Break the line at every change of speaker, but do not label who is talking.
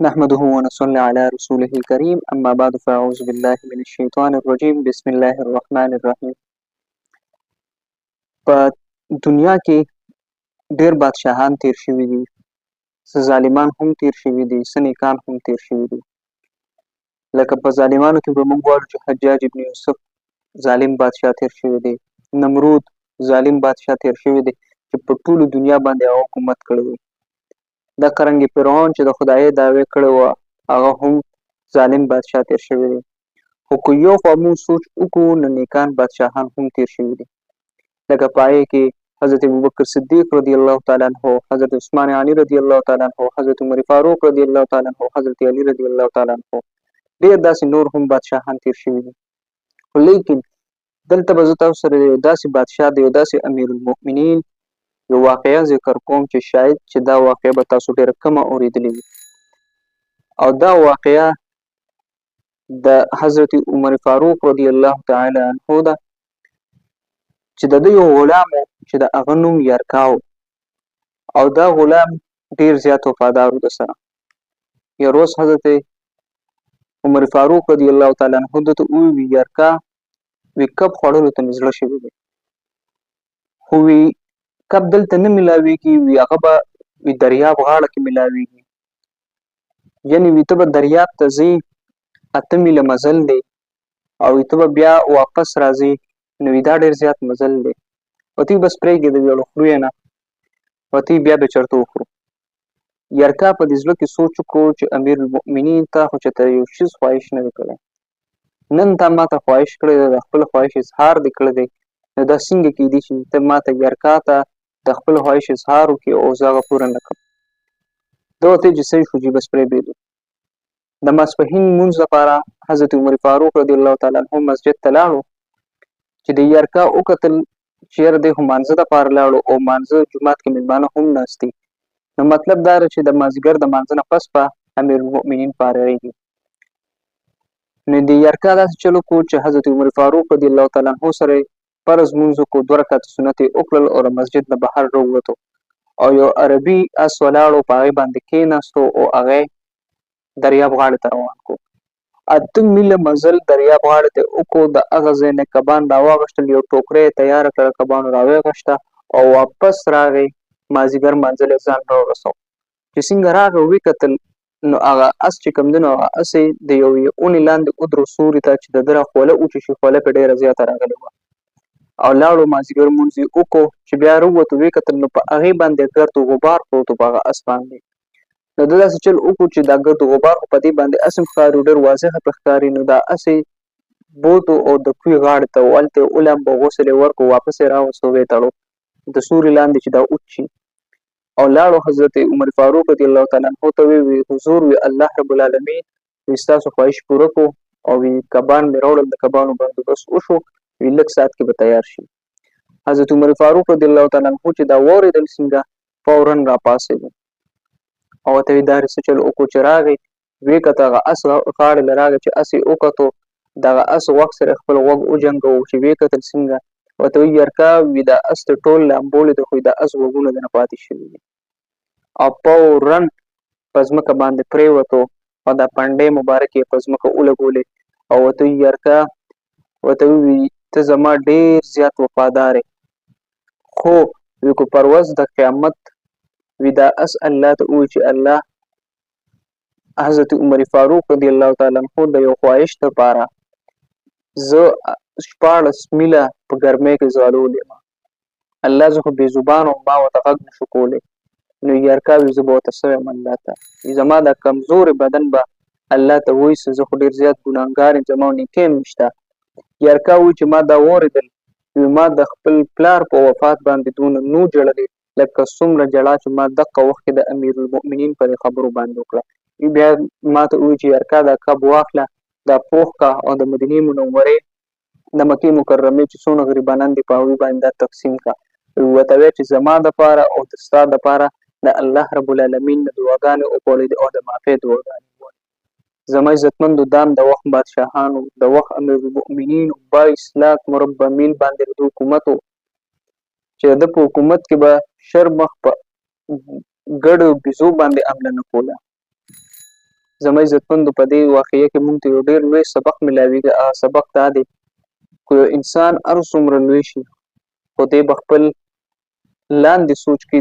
نحمده ونصلي على رسوله الكريم اما بعد فاعوذ بالله من الشیطان الرجیم بسم الله الرحمن الرحیم. په دنیا کې ډیر بادشاهان تیر شوي دي، څه ظالمان هم تیر شوي دي، څه نیکان هم تیر شوي دي. لکه په ظالمانو کې به موږ وایو چې حجاج ابن یوسف ظالم بادشاه تیر شوی دی، نمرود ظالم بادشاه تیر شوی دی چې په ټولو دنیا باندې هغه حکومت کړی دی. دا قرنګ فرعون چې د خدایۍ دعوې کړی وه هغه هم ظالم بادشاه تیر شوی دی. خو که یو خوا موږ سوچ وکړو نو نیکان بادشاهان هم تیر شوي دي. لکه په هغې کې حضرت ابوبکر صدیق رضی الله تعالی عنه، حضرت عثمان غني رضی الله تعالی عنه، حضرت عمر فاروق رضی الله تعالی عنه، حضرت علي رضی الله تعالی عنه، ډېر داسې نور هم بادشاهان تیر شوي دي. خو لیکن دلته به زه تاسو سره یو داسې بادشاه د یو داسې امیر المؤمنین یو واقعه ذکر کوم چې شاید چې دا واقعه به تاسو ډېره کمه اورېدلې وي. او دا واقعه د حضرت عمر فاروق رضی الله تعالی عنه ده چې د ده یو غلام و چې د هغه نوم یرکا و، او دا غلام ډېر زیات وفادار و د سره. یو روز حضرت عمر فاروق رضی الله تعالی عنه ده ته وویل یرکا وی کب خوړلو ته مې زړه شوی دی، خو وی کب دلته نه میلاویږي، وی هغه به وی دریاب غاړه کې میلاویږي. یعنې وی ته به دریاب ته ځې 8 میله مزل دی او ته به بیا واپس راځې، نو وی دا ډېر زیات مزل دی. وتی بس پرېږدې د ویړو خورو یې نه، وتی بیا به چېرته وخورو. یرکا په دې زړه کې سوچ وکړو چې امیر المؤمنین ته خو چېرته یو شیز خواهش نه دی کړی، نن تا ماته خواهش کړی دی، د خپل خواهش اظهار دې کړی دی، نو دا څنګه کیدی چې ته ماته یرکا ته د خپل خواهش اظهار وکړي او زه هغه پوره نه کړم. ده ورته چې صحیح شو چې بس پرېږدو. د ماسپښین لمونځ لپاره حضرت عمر فاروق رضی الله تعالی عنه مسجد ته لاړو چې د یرکا وکتل چې یاره دی خو مانځه دپاره لاړو او مانځه جومات کې مېلمانه هم ناست دي، نو مطلب دا ده چې د مازدیګر د مانځه نه پس به امیر المؤمنین فارغېږي. نو د یرکا داسې چل وکړو چې حضرت عمر فاروق رضی الله تعالی عنه سره فرض لمونځ وکړو، 2 رکعته سنت یې وکړل او د مسجد نه بهر راووتو او یو عربي اس ولاړو په هغې باندې کېناستو او هغه دریاب غاړې ته روان کړو. 8 میله مزل دریاب غاړې ته وکړو، د هغه ځای نه کبان راواغشتل، یو ټوکره یې تیاره کړه، کبانو راویغشته او واپس راغی، مازدیګر منزل یې ځان راورسو. چې څنګه راغی وکتل نو هغه اس چې کوم دی نو هغه اس یې د یوې اونې لاندې ودرو سوري ته چې د ده را خوله اوچه شي، خوله پرې ډېره زیاته راغلې وه او لاړو مازدیګر لمونځ یې وکړو. چې بیا راووتو وکتل نو په هغې باندې ګرد و غبار پروت و په هغه اس باندې. نو ده داسې چل وکړو چې دا ګرد و غبار خو په دې باندې اس هم ښکاري، ډېر واضحه پرې ښکاري. نو دا اس یې بوتو او د کوهي غاړې ته هلته یې ولامبه، غسل یې ورکړو، واپس یې راوستو، ویې تړو د سوري لاندې چې دا اوچ شي. او لاړو حضرت عمر فاروق رضی الله تعالی عنه ته وی حضور وی الله رب العالمین وی ستاسو خواهش پوره کړو او وی کبان مې راوړل، د کبانو بندوبست وشو، وی لږ ساعت کې به تیار شي. حضرت عمر فاروق رضی الله تعالی عنه چې دا واورېدل څنګه فورا راپاڅېدو او ورته وی دا څه چل وکړو چې راغی ویې کته هغه اس غاړې له راغی چې اس یې وکتو، دغه اس غوږ سره خپل غوږ وجنګوو چې ویې کتل څنګه، ورته وی یرکا وي دا اس ته ټول لامبولې دی خو د اس غوږونه دنه پاتې شوي دي. او فورا په ځمکه باندې پرېوتو او دا پنډۍ مبارکې یې په ځمکه ولګولې او ورته وی یرکا ورته ووي ته زما ډېر زیات وفادار یې، خو وی که پر ورځ د قیامت وی دا اس الله ته ووایي چې الله حضرت عمر فاروق رضی الله تعالی عنه د یو خواهش دپاره زه 14 میله په ګرمۍ کې ځالولی یم، الله زه خو بې زبان وم ما ورته غږ نشو کولی. نو یرکا وي زه به ورته څه یم الله ته، زما دا کمزورې بدن به الله ته وایسي، زه خو ډېر زیات ګناهګار یم، زما نیکۍ هم نشته. یرکا وایي چې ما دا واورېدل وي ما د خپل پلار په وفات باندې دونه نو ژړلې لکه څومره ژړا چې ما دغه وخت کې د امیر المؤمنین پر خبرو باندې وکړه. بیا ما ته وایي چې یرکا دا کب واخله، دا پوخ کا او د مدینې منورې د مکې مکرمې چې څونه غریبانان دي په هغوی باندې دا تقسیم کا. ورته وایه چې زما دپاره او د ستا دپاره د الله رب العالمین نه دعاګانې وکړئ او د معافۍ دعاګانې ووایئ. زما عزتمندو دام د وخت بادشاهانو د وخت امیر المؤمنینو 22 لاک مربع میل باندې د حکومت و چې د په حکومت کې به شر مخ په ګډو بیزو باندې حمله نه کوله. زما عزتمندو په دې واقعه کې موږ ته یو ډېر لوی سبق ملاویږي. هغه سبق دا دی که یو انسان هر څومره لوی شي خو دی به خپل لاندې سوچ کې